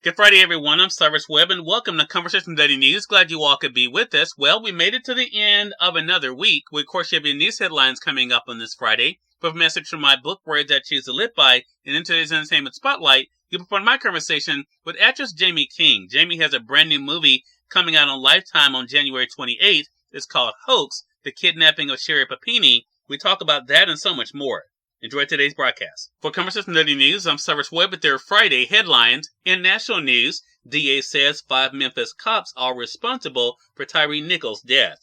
Good Friday, everyone. I'm Cyrus Webb, and welcome to Conversation Daily News. Glad you all could be with us. Well, we made it to the end of another week. We, of course, have your news headlines coming up on this Friday. But a message from my book, Words I Choose to Live By, and in today's Entertainment Spotlight, you'll be part of my conversation with actress Jaime King. Jaime has a brand new movie coming out on Lifetime on January 28th. It's called Hoax, The Kidnapping of Sherry Papini. We talk about that and so much more. Enjoy today's broadcast. For Conversation Daily News, I'm Cyrus Webb with their Friday headlines. In national news, DA says 5 Memphis cops are responsible for Tyre Nichols' death.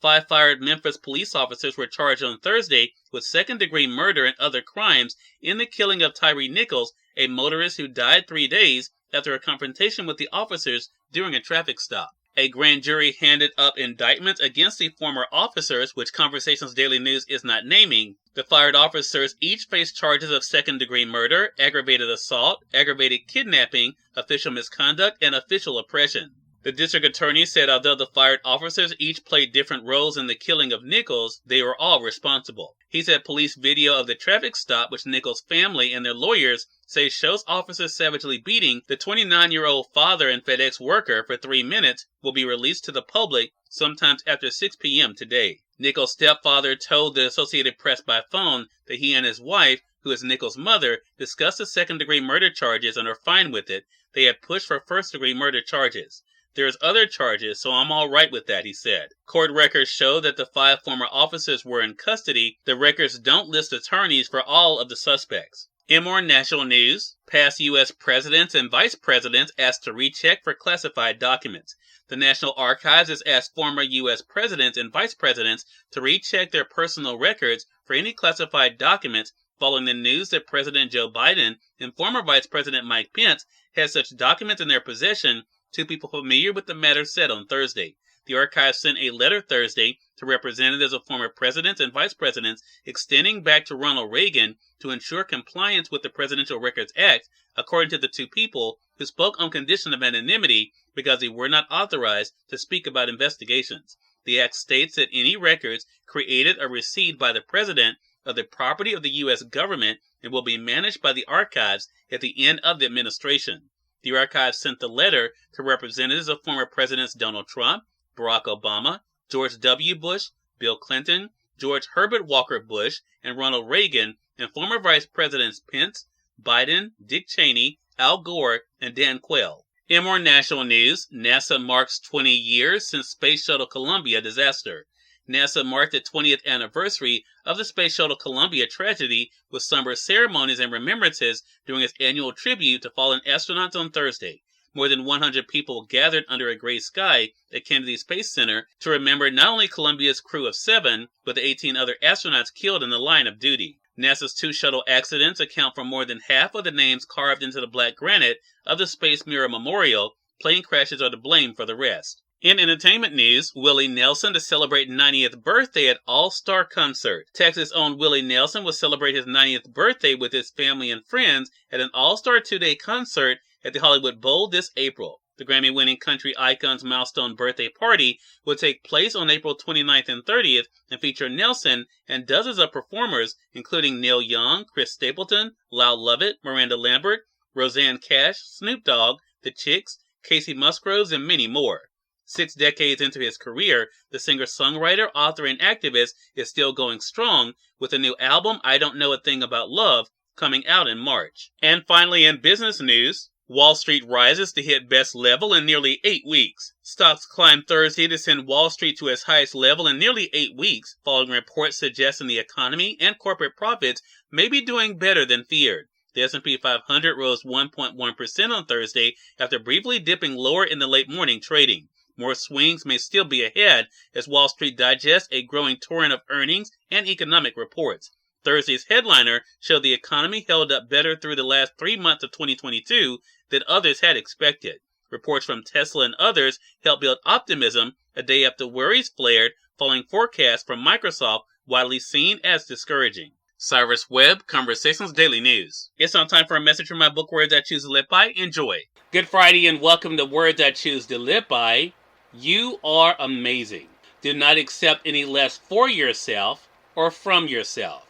5 fired Memphis police officers were charged on Thursday with second-degree murder and other crimes in the killing of Tyre Nichols, a motorist who died 3 days after a confrontation with the officers during a traffic stop. A grand jury handed up indictments against the former officers, which Conversations Daily News is not naming. The fired officers each face charges of second-degree murder, aggravated assault, aggravated kidnapping, official misconduct, and official oppression. The district attorney said although the fired officers each played different roles in the killing of Nichols, they were all responsible. He said police video of the traffic stop, which Nichols' family and their lawyers say shows officers savagely beating the 29-year-old father and FedEx worker for 3 minutes, will be released to the public sometimes after 6 p.m. today. Nichols' stepfather told the Associated Press by phone that he and his wife, who is Nichols' mother, discussed the second-degree murder charges and are fine with it. They had pushed for first-degree murder charges. There's other charges, so I'm all right with that, he said. Court records show that the 5 former officers were in custody. The records don't list attorneys for all of the suspects. In more national news, past U.S. presidents and vice presidents asked to recheck for classified documents. The National Archives has asked former U.S. presidents and vice presidents to recheck their personal records for any classified documents following the news that President Joe Biden and former Vice President Mike Pence had such documents in their possession. 2 people familiar with the matter said on Thursday. The archives sent a letter Thursday to representatives of former presidents and vice presidents extending back to Ronald Reagan to ensure compliance with the Presidential Records Act, according to the 2 people who spoke on condition of anonymity because they were not authorized to speak about investigations. The act states that any records created or received by the president are the property of the U.S. government and will be managed by the archives at the end of the administration. The archives sent the letter to representatives of former presidents Donald Trump, Barack Obama, George W. Bush, Bill Clinton, George Herbert Walker Bush, and Ronald Reagan, and former Vice Presidents Pence, Biden, Dick Cheney, Al Gore, and Dan Quayle. In more national news, NASA marks 20 years since Space Shuttle Columbia disaster. NASA marked the 20th anniversary of the Space Shuttle Columbia tragedy with somber ceremonies and remembrances during its annual tribute to fallen astronauts on Thursday. More than 100 people gathered under a gray sky at Kennedy Space Center to remember not only Columbia's crew of 7, but the 18 other astronauts killed in the line of duty. NASA's 2 shuttle accidents account for more than half of the names carved into the black granite of the Space Mirror Memorial. Plane crashes are to blame for the rest. In entertainment news, Willie Nelson to celebrate 90th birthday at All-Star Concert. Texas' own Willie Nelson will celebrate his 90th birthday with his family and friends at an All-Star 2-day concert at the Hollywood Bowl this April. The Grammy-winning country icon's milestone birthday party will take place on April 29th and 30th and feature Nelson and dozens of performers, including Neil Young, Chris Stapleton, Lyle Lovett, Miranda Lambert, Roseanne Cash, Snoop Dogg, The Chicks, Casey Musgroves, and many more. 6 decades into his career, the singer-songwriter, author, and activist is still going strong with a new album, I Don't Know a Thing About Love, coming out in March. And finally, in business news, Wall Street rises to hit best level in nearly 8 weeks. Stocks climbed Thursday to send Wall Street to its highest level in nearly 8 weeks, following reports suggesting the economy and corporate profits may be doing better than feared. The S&P 500 rose 1.1% on Thursday after briefly dipping lower in the late morning trading. More swings may still be ahead as Wall Street digests a growing torrent of earnings and economic reports. Thursday's headliner showed the economy held up better through the last 3 months of 2022 than others had expected. Reports from Tesla and others helped build optimism a day after worries flared following forecasts from Microsoft widely seen as discouraging. Cyrus Webb, Conversations Daily News. It's now time for a message from my book, Words I Choose to Live By. Enjoy. Good Friday and welcome to Words I Choose to Live By. You are amazing. Do not accept any less for yourself or from yourself.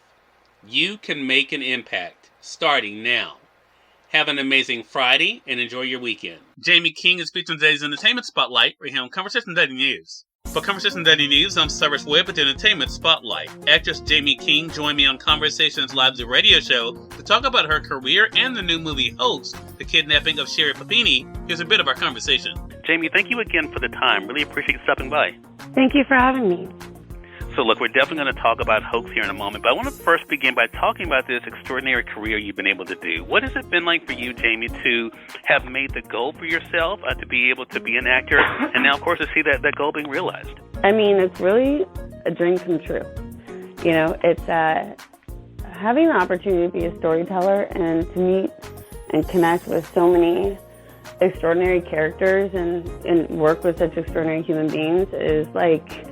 You can make an impact starting now. Have an amazing Friday and enjoy your weekend. Jaime King is featured in today's Entertainment Spotlight, right here on Conversation Daily News. For Conversation Daily News, I'm Cyrus Webb with the Entertainment Spotlight. Actress Jaime King joined me on Conversations Live's radio show to talk about her career and the new movie Hoax, the kidnapping of Sherry Papini. Here's a bit of our conversation. Jaime, thank you again for the time. Really appreciate you stopping by. Thank you for having me. So look, we're definitely going to talk about Hoax here in a moment, but I want to first begin by talking about this extraordinary career you've been able to do. What has it been like for you, Jaime, to have made the goal for yourself, to be able to be an actor, and now, of course, to see that goal being realized? I mean, it's really a dream come true. You know, it's having the opportunity to be a storyteller and to meet and connect with so many extraordinary characters and work with such extraordinary human beings is like,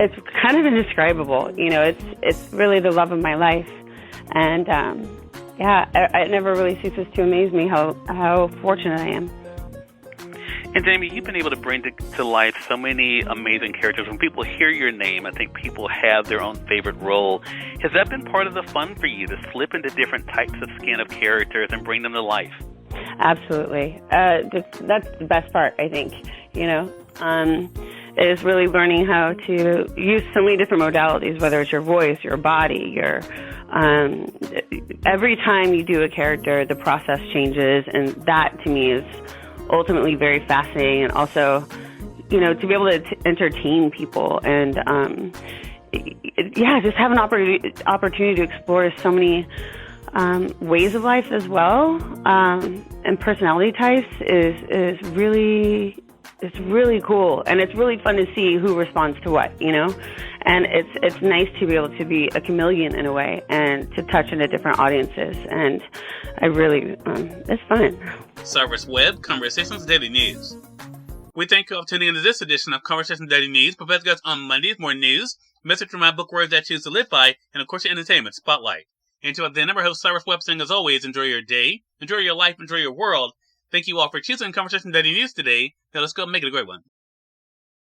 it's kind of indescribable. You know, it's really the love of my life. And it never really ceases to amaze me how fortunate I am. And Jaime, you've been able to bring to life so many amazing characters. When people hear your name, I think people have their own favorite role. Has that been part of the fun for you, to slip into different types of skin of characters and bring them to life? Absolutely. That's the best part, I think, you know, is really learning how to use so many different modalities, whether it's your voice, your body, every time you do a character, the process changes, and that to me is ultimately very fascinating. And also, you know, to be able to entertain people and, just have an opportunity to explore so many ways of life as well, and personality types is really, it's really cool, and it's really fun to see who responds to what, you know, and it's nice to be able to be a chameleon in a way and to touch into different audiences, and I really, it's fun. Cyrus Webb, Conversations Daily News. We thank you all for tuning into this edition of Conversations Daily News. Professor Guts on Mondays, more news, message from my book Words I Choose to Live By, and of course your entertainment spotlight. Until then, I'm your host Cyrus Webb saying, as always, enjoy your day, enjoy your life, enjoy your world. Thank you all for choosing Conversation Daily News today. Now let's go make it a great one.